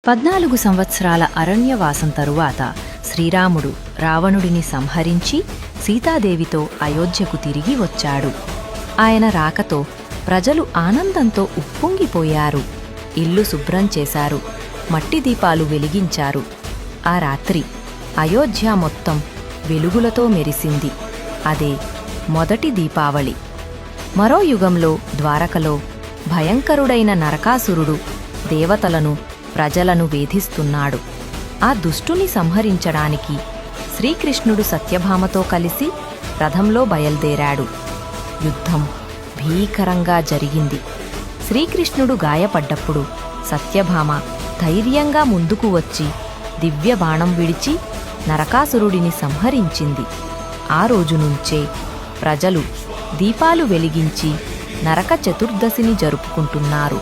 14 సంవత్సరాల అరణ్యవాసం తరువాత శ్రీరాముడు రావణుడిని సంహరించి సీతాదేవితో అయోధ్యకు తిరిగి వచ్చాడు. ఆయన రాకతో ప్రజలు ఆనందంతో ఉప్పొంగిపోయారు. ఇల్లు శుభ్రం చేశారు, మట్టి దీపాలు వెలిగించారు. ఆ రాత్రి అయోధ్య మొత్తం వెలుగులతో మెరిసింది. అదే మొదటి దీపావళి. మరో యుగంలో ద్వారకలో భయంకరుడైన నరకాసురుడు దేవతలను, ప్రజలను వేధిస్తున్నాడు. ఆ దుష్టుని సంహరించడానికి శ్రీకృష్ణుడు సత్యభామతో కలిసి రథంలో బయల్దేరాడు. యుద్ధం భీకరంగా జరిగింది. శ్రీకృష్ణుడు గాయపడ్డప్పుడు సత్యభామ ధైర్యంగా ముందుకు వచ్చి దివ్య బాణం విడిచి నరకాసురుడిని సంహరించింది. ఆ రోజు నుంచే ప్రజలు దీపాలు వెలిగించి నరక చతుర్దశిని జరుపుకుంటున్నారు.